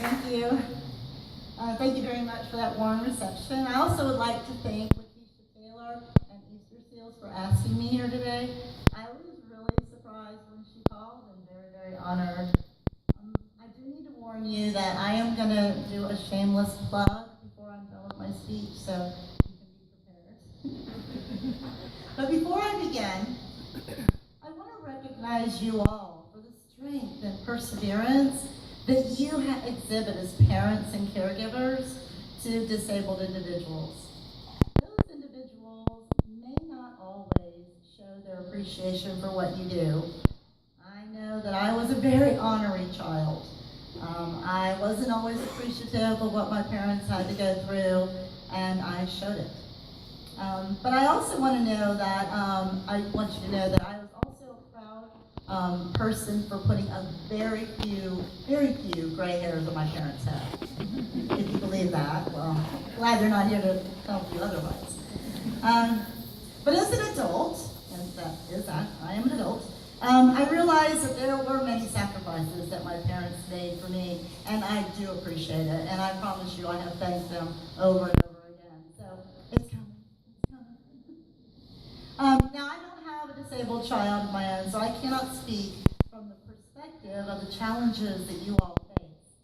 Thank you. Thank you very much for that warm reception. I also would like to thank Lakeisha Taylor and Easter Seals for asking me here today. I was really surprised when she called and very, very honored. I do need to warn you that I am going to do a shameless plug before I'm done with my speech, so you can be prepared. But before I begin, I want to recognize you all for the strength and perseverance that you exhibit as parents and caregivers to disabled individuals. Those individuals may not always show their appreciation for what you do. I know that I was a very ornery child. I wasn't always appreciative of what my parents had to go through, and I showed it. But I also want to know that, I want you to know that I was also a proud person for putting a very few gray hairs on my parents' head. If you believe that, well, glad they're not here to tell you otherwise. But as an adult, I am an adult, I realized that there were many sacrifices that my parents made for me, and I do appreciate it, and I promise you I have thanked them over and over again. So it's coming. Now, I don't have a disabled child of my own, so I cannot speak from the perspective of the challenges that you all face.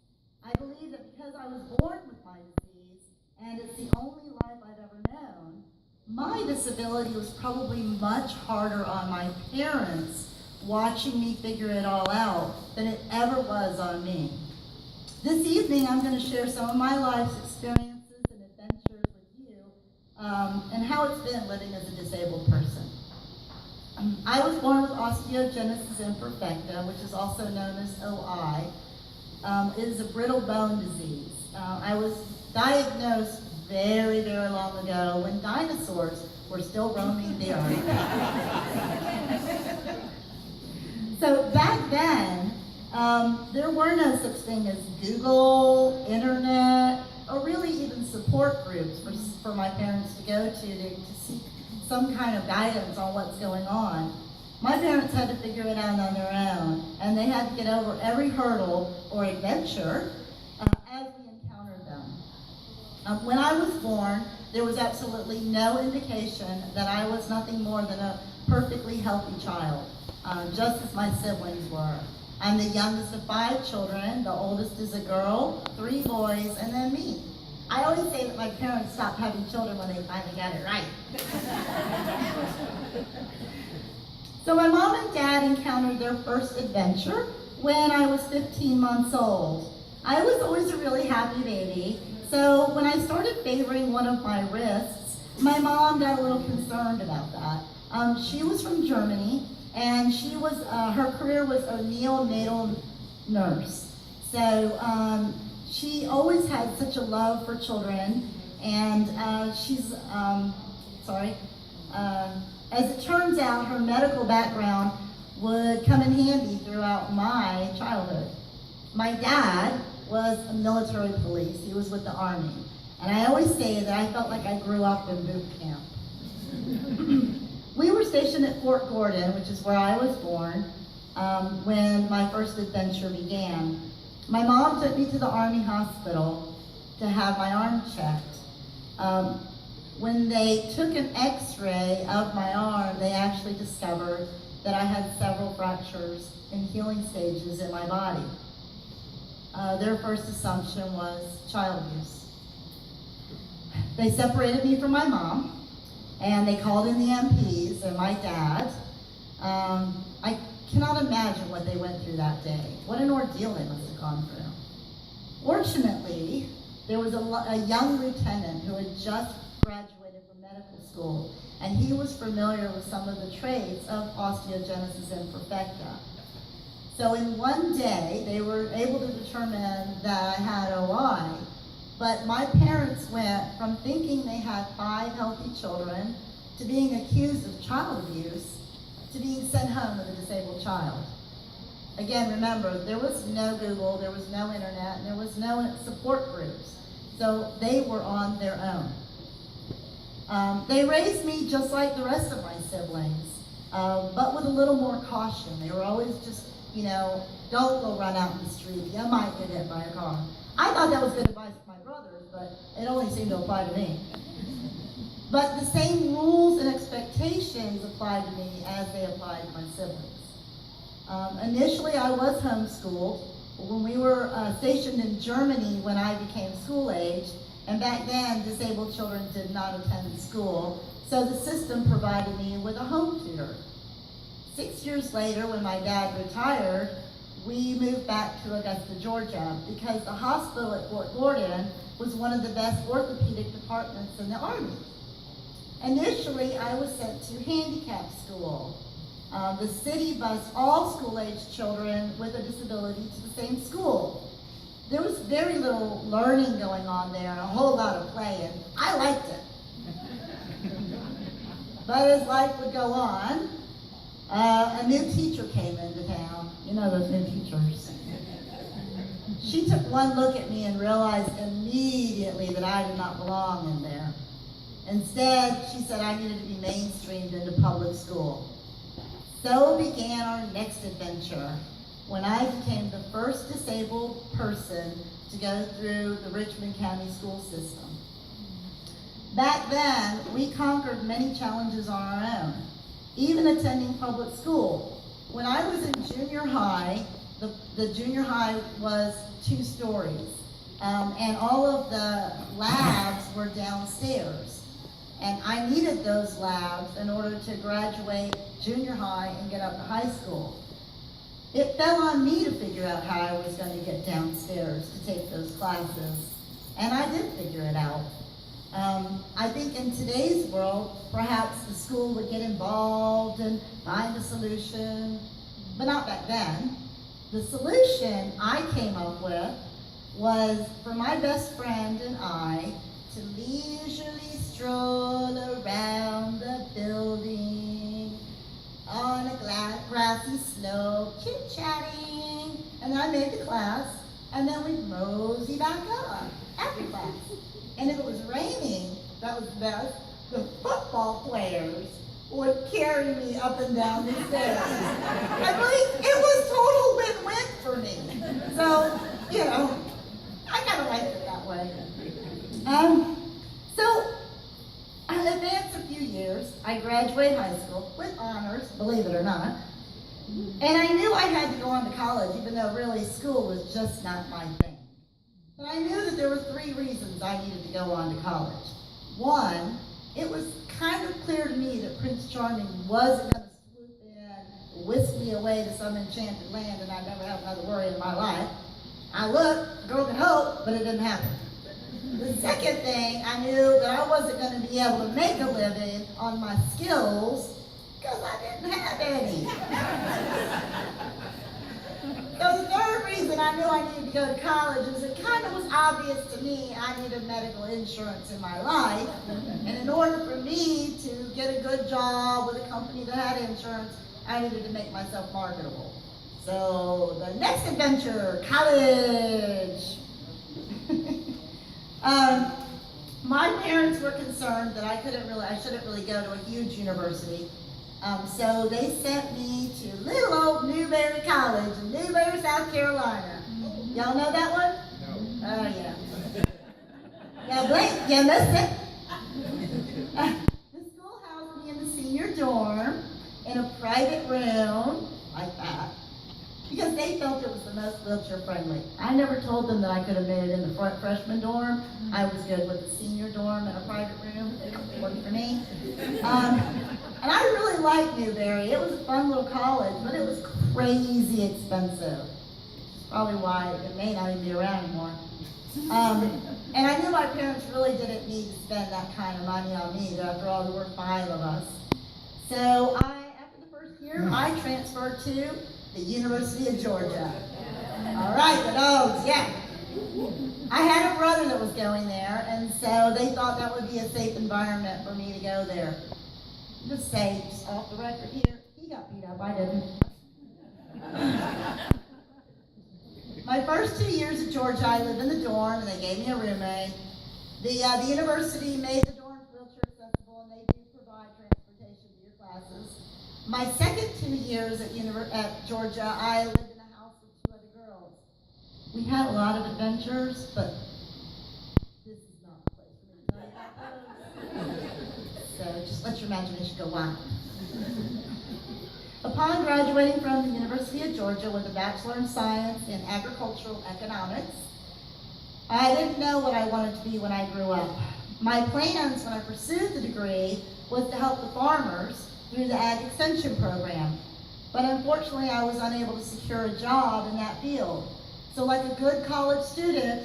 I believe that because I was born with my disease, and it's the only life I've ever known, my disability was probably much harder on my parents watching me figure it all out than it ever was on me. This evening, I'm going to share some of my life's experiences and adventures with you, and how it's been living as a disabled person. I was born with osteogenesis imperfecta, which is also known as OI. It is a brittle bone disease. I was diagnosed very, very long ago when dinosaurs were still roaming the earth. So back then, there were no such thing as Google, internet, or really even support groups for my parents to go to seek some kind of guidance on what's going on. My parents had to figure it out on their own, and they had to get over every hurdle or adventure as we encountered them. When I was born, there was absolutely no indication that I was nothing more than a perfectly healthy child, just as my siblings were. I'm the youngest of 5 children. The oldest is a girl, 3 boys, and then me. I always say that my parents stopped having children when they finally got it right. So my mom and dad encountered their first adventure when I was 15 months old. I was always a really happy baby, so when I started favoring one of my wrists, my mom got a little concerned about that. She was from Germany, and she was her career was a neonatal nurse. So she always had such a love for children, and as it turns out, her medical background would come in handy throughout my childhood. My dad was a military police. He was with the Army. And I always say that I felt like I grew up in boot camp. We were stationed at Fort Gordon, which is where I was born, when my first adventure began. My mom took me to the Army hospital to have my arm checked. When they took an x-ray of my arm, they actually discovered that I had several fractures in healing stages in my body. Their first assumption was child abuse. They separated me from my mom, and they called in the MPs and my dad. I cannot imagine what they went through that day. What an ordeal they must have gone through. Fortunately, there was a young lieutenant who had just graduated from medical school, and he was familiar with some of the traits of osteogenesis imperfecta. So in one day, they were able to determine that I had OI, but my parents went from thinking they had 5 healthy children to being accused of child abuse to being sent home with a disabled child. Again, remember, there was no Google, there was no internet, and there was no support groups. So they were on their own. They raised me just like the rest of my siblings, but with a little more caution. They were always just, don't go run out in the street. You might get hit by a car. I thought that was good advice for my brothers, but it only seemed to apply to me. But the same rules and expectations applied to me as they applied to my siblings. Initially, I was homeschooled. When we were stationed in Germany when I became school age, and back then disabled children did not attend school, so the system provided me with a home tutor. 6 years later, when my dad retired, we moved back to Augusta, Georgia, because the hospital at Fort Gordon was one of the best orthopedic departments in the Army. Initially, I was sent to handicap school. The city bused all school-age children with a disability to the same school. There was very little learning going on there and a whole lot of playing. I liked it. But as life would go on, a new teacher came into town. You know those new teachers. She took one look at me and realized immediately that I did not belong in there. Instead, she said I needed to be mainstreamed into public school. So began our next adventure, when I became the first disabled person to go through the Richmond County school system. Back then, we conquered many challenges on our own, even attending public school. When I was in junior high, the junior high was 2 stories, and all of the labs were downstairs. And I needed those labs in order to graduate junior high and get up to high school. It fell on me to figure out how I was going to get downstairs to take those classes, and I did figure it out. I think in today's world, perhaps the school would get involved and find a solution, but not back then. The solution I came up with was for my best friend and I to leisurely stroll around the building on a grassy slope, chit-chatting, and then I made the class, and then we'd mosey back up after class. And if it was raining, that was the best, the football players would carry me up and down the stairs. I mean, it was total win-win for me. So, you know, I kind of liked it that way. So, I advanced a few years. I graduated high school with honors, believe it or not. And I knew I had to go on to college, even though really school was just not my thing. But I knew that there were 3 reasons I needed to go on to college. One, it was kind of clear to me that Prince Charming wasn't going to swoop in, whisk me away to some enchanted land, and I'd never have another worry in my life. I looked, girl could hope, but it didn't happen. The second thing, I knew that I wasn't going to be able to make a living on my skills because I didn't have any. So the third reason I knew I needed to go to college is it kind of was obvious to me I needed medical insurance in my life. And in order for me to get a good job with a company that had insurance, I needed to make myself marketable. So the next adventure, college. My parents were concerned that I shouldn't really go to a huge university. So they sent me to little old Newberry College in Newberry, South Carolina. Y'all know that one? No. Oh, yeah. Yeah, blink, you missed it. The school housed me in the senior dorm in a private room, like that, because they felt it was the most wheelchair friendly. I never told them that I could have made it in the freshman dorm. I was good with the senior dorm in a private room. It worked for me. And I really liked Newberry. It was a fun little college, but it was crazy expensive. Probably why it may not even be around anymore. And I knew my parents really didn't need to spend that kind of money on me. After all, there were 5 of us. So after the first year, I transferred to the University of Georgia. All right, the dogs, yeah. I had a brother that was going there, and so they thought that would be a safe environment for me to go there. Just say, just off the record here, he got beat up, I didn't. My first 2 years at Georgia, I lived in the dorm, and they gave me a roommate. The university made the dorms wheelchair accessible, and they do provide transportation to your classes. My second 2 years at Georgia, I lived in a house with 2 other girls. We had a lot of adventures, but this is not the place for me to tell you about those. So just let your imagination go wild. Upon graduating from the University of Georgia with a Bachelor in Science in Agricultural Economics, I didn't know what I wanted to be when I grew up. My plans when I pursued the degree was to help the farmers through the Ag Extension program. But unfortunately, I was unable to secure a job in that field. So like a good college student,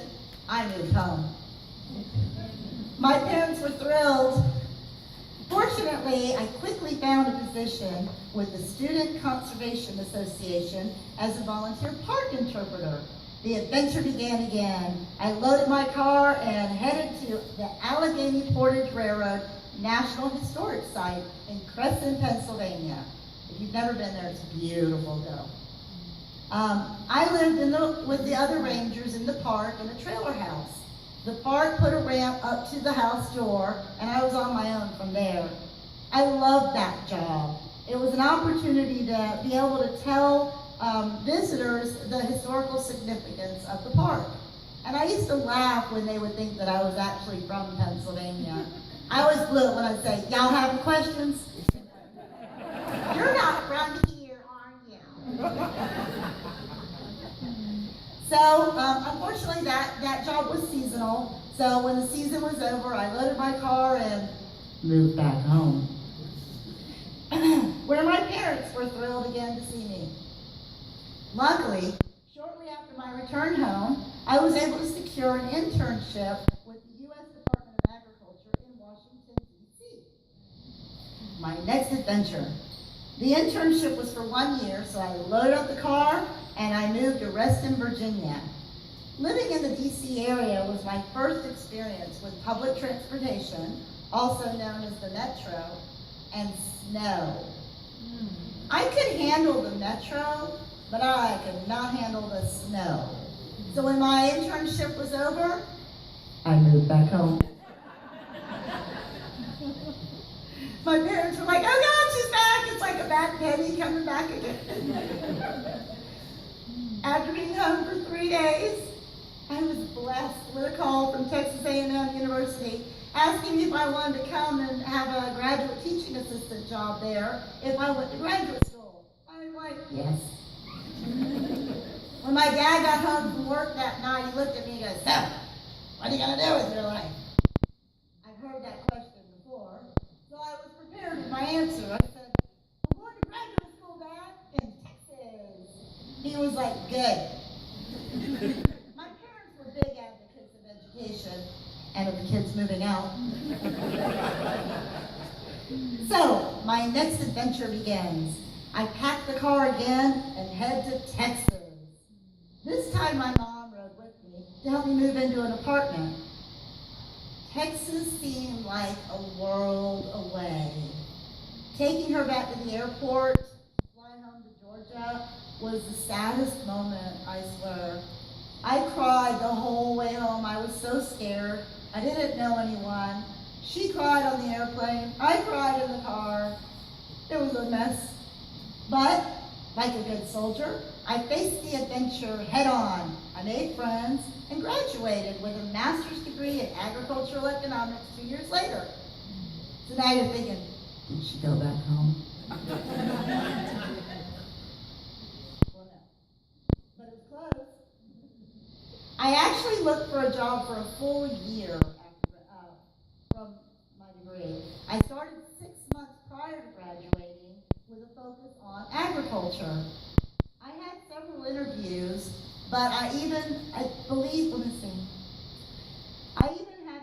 I moved home. My parents were thrilled. Fortunately, I quickly found a position with the Student Conservation Association as a volunteer park interpreter. The adventure began again. I loaded my car and headed to the Allegheny Portage Railroad National Historic Site in Crescent, Pennsylvania. If you've never been there, it's beautiful. Go. I lived with the other rangers in the park in a trailer house. The park put a ramp up to the house door, and I was on my own from there. I loved that job. It was an opportunity to be able to tell visitors the historical significance of the park. And I used to laugh when they would think that I was actually from Pennsylvania. I always blew it when I'd say, y'all have any questions? You're not from here, are you? So, unfortunately, that job was seasonal. So when the season was over, I loaded my car and moved back home, where my parents were thrilled again to see me. Luckily, shortly after my return home, I was able to secure an internship with the U.S. Department of Agriculture in Washington, D.C. My next adventure. The internship was for 1 year, so I loaded up the car and I moved to Reston, Virginia. Living in the D.C. area was my first experience with public transportation, also known as the Metro, and snow. I could handle the Metro, but I could not handle the snow. So when my internship was over, I moved back home. My parents were like, oh God, she's back. It's like a bad penny coming back again. After being home for 3 days, I was blessed with a call from Texas A&M University asking me if I wanted to come and have a graduate teaching assistant job there if I went to graduate school. I was like, yes. When my dad got home from work that night, he looked at me and goes, so, what are you going to do with your life? I've heard that question before, so I was prepared with my answer. I said, I'm going to graduate school, Dad, in Texas. He was like, good. My parents were big advocates of education and of the kids moving out. So, my next adventure begins. I packed the car again and head to Texas. This time my mom rode with me to help me move into an apartment. Texas seemed like a world away. Taking her back to the airport, flying home to Georgia, was the saddest moment, I swear. I cried the whole way home. I was so scared. I didn't know anyone. She cried on the airplane. I cried in the car. It was a mess. But, like a good soldier, I faced the adventure head on. I made friends and graduated with a master's degree in agricultural economics 2 years later. So now you're thinking, did she go back home? Well, no. But it's close. I actually looked for a job for a full year from my degree. I started 6 months prior to graduating with a focus on agriculture. I had several interviews, but I even had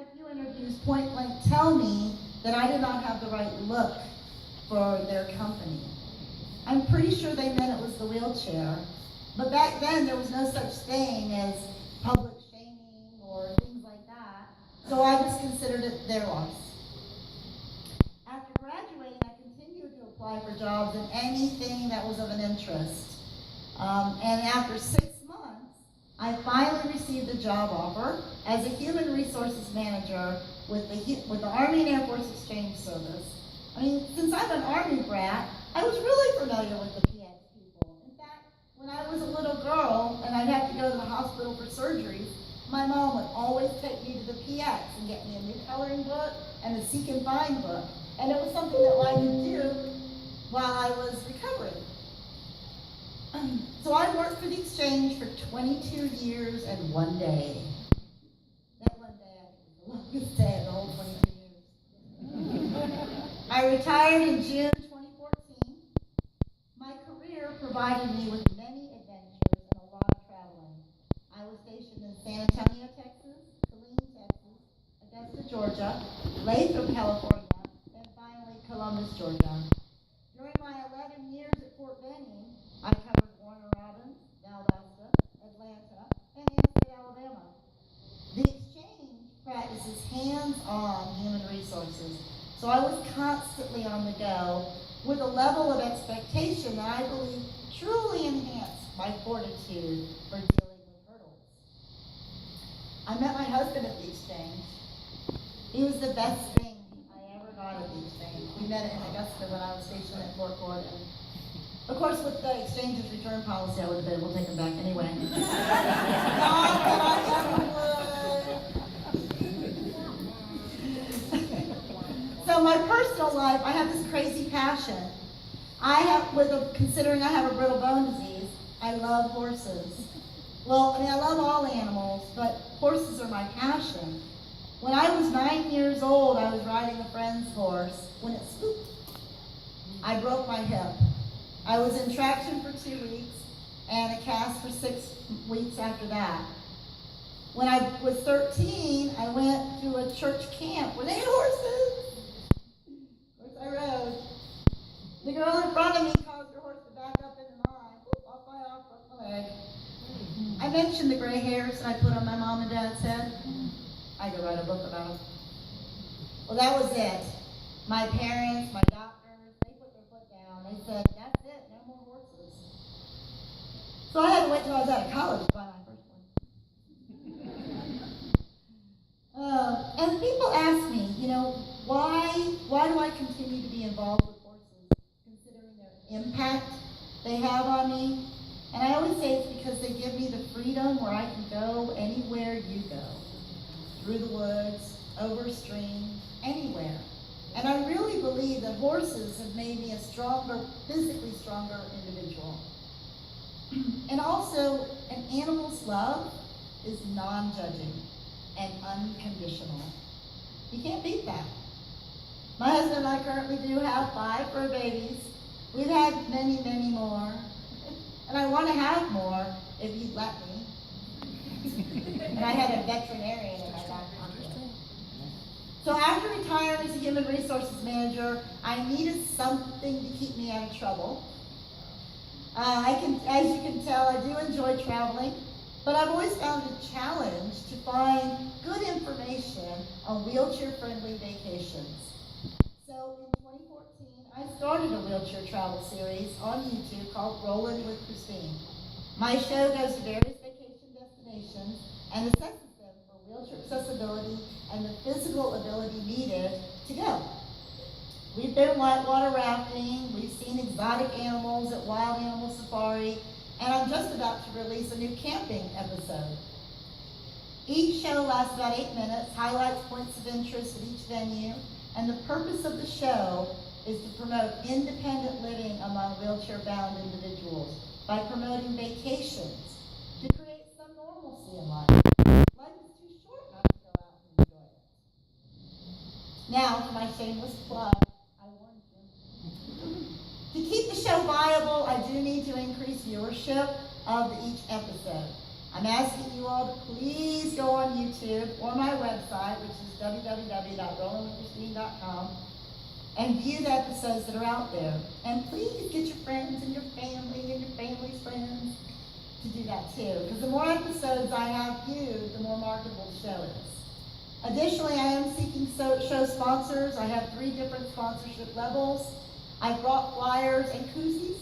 a few interviews point blank tell me that I did not have the right look for their company. I'm pretty sure they meant it was the wheelchair, but back then there was no such thing as public shaming or things like that, so I just considered it their loss. After graduating, I continued to apply for jobs in anything that was of an interest. And after 6 months, I finally received a job offer as a human resources manager with the Army and Air Force Exchange Service. I mean, since I'm an Army brat, I was really familiar with the PX people. In fact, when I was a little girl and I'd have to go to the hospital hospital for surgeries, my mom would always take me to the PX and get me a new coloring book and a Seek and Find book. And it was something that I could do while I was recovering. So I worked for the Exchange for 22 years and 1 day. That one day, I think, was the longest day of the whole 22 years. I retired in June 2014. My career provided me with many adventures and a lot of traveling. I was stationed in San Antonio, Texas, Killeen, Texas, Augusta, Georgia, Latham, California, and finally Columbus, Georgia. During my 11 years at Fort Benning, I covered Warner Robins, Valdosta, Atlanta, and Hampstead, Alabama. The Exchange practices hands-on human resources, so I was constantly on the go with a level of expectation that I believe truly enhanced my fortitude for dealing with hurdles. I met my husband at the Exchange. He was the best thing I ever got at the Exchange. We met in Augusta when I was stationed at Fort Gordon. Of course, with the Exchange's return policy, I would have been able to take him back anyway. Not that I ever would. So my personal life, I have this crazy passion. Considering I have a brittle bone disease, I love horses. Well, I love all animals, but horses are my passion. When I was 9 years old, I was riding a friend's horse when it spooked. I broke my hip. I was in traction for 2 weeks and a cast for 6 weeks after that. When I was 13, I went to a church camp where they had horses. Of course, I rode. The girl in front of me caused her horse to back up into mine. Off my leg. I mentioned the gray hairs I put on my mom and dad's head. I could write a book about it. Well, that was it. My parents, my doctors, they put their foot down. They said, that's it, no more horses. So I had to wait till I was out of college to buy my first one. And people ask me, why do I continue to be involved with horses, considering their impact they have on me? And I always say it's because they give me the freedom where I can go anywhere you go. Through the woods, over a stream, anywhere. And I really believe that horses have made me a stronger, physically stronger individual. And also, an animal's love is non-judging and unconditional. You can't beat that. My husband and I currently do have 5 fur babies. We've had many, many more. And I want to have more if you'd let me. And I had a veterinarian in my back pocket. So after retiring as a human resources manager, I needed something to keep me out of trouble. As you can tell, I do enjoy traveling, but I've always found it a challenge to find good information on wheelchair-friendly vacations. So in 2014, I started a wheelchair travel series on YouTube called Rollin' with Kristine. My show goes to various vacation destinations and assesses them for wheelchair accessibility and the physical ability needed to go. We've been whitewater rafting, we've seen exotic animals at Wild Animal Safari, and I'm just about to release a new camping episode. Each show lasts about 8 minutes, highlights points of interest at each venue, and the purpose of the show is to promote independent living among wheelchair-bound individuals by promoting vacations to create some normalcy in life. Life is too short not to go out and enjoy it. Now, for my shameless plug, I warned you. To keep the show viable, I do need to increase viewership of each episode. I'm asking you all to please go on YouTube or my website, which is www.rollinwithkristine.com, and view the episodes that are out there. And please get your friends and your family and your family's friends to do that too, because the more episodes I have viewed, the more marketable the show is. Additionally, I am seeking show sponsors. I have 3 different sponsorship levels. I've brought flyers and koozies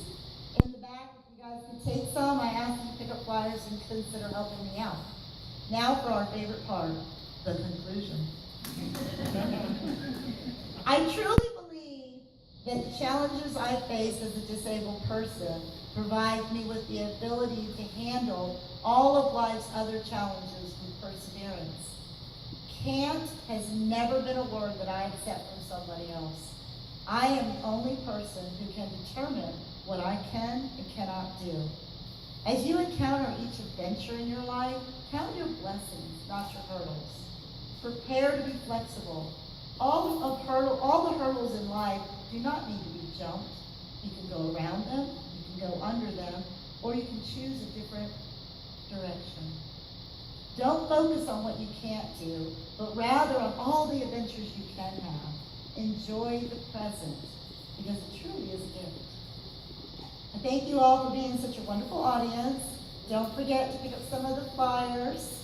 in the back. If you guys could take some, I ask you to pick up flyers and consider helping me out. Now for our favorite part, the conclusion. I truly believe that the challenges I face as a disabled person provides me with the ability to handle all of life's other challenges with perseverance. Can't has never been a word that I accept from somebody else. I am the only person who can determine what I can and cannot do. As you encounter each adventure in your life, count your blessings, not your hurdles. Prepare to be flexible. All the hurdles in life do not need to be jumped. You can go around them, you can go under them, or you can choose a different direction. Don't focus on what you can't do, but rather on all the adventures you can have. Enjoy the present, because it truly is a gift. I thank you all for being such a wonderful audience. Don't forget to pick up some of the flyers.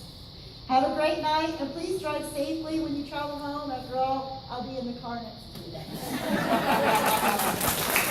Have a great night, and please drive safely when you travel home. After all, I'll be in the car next to you.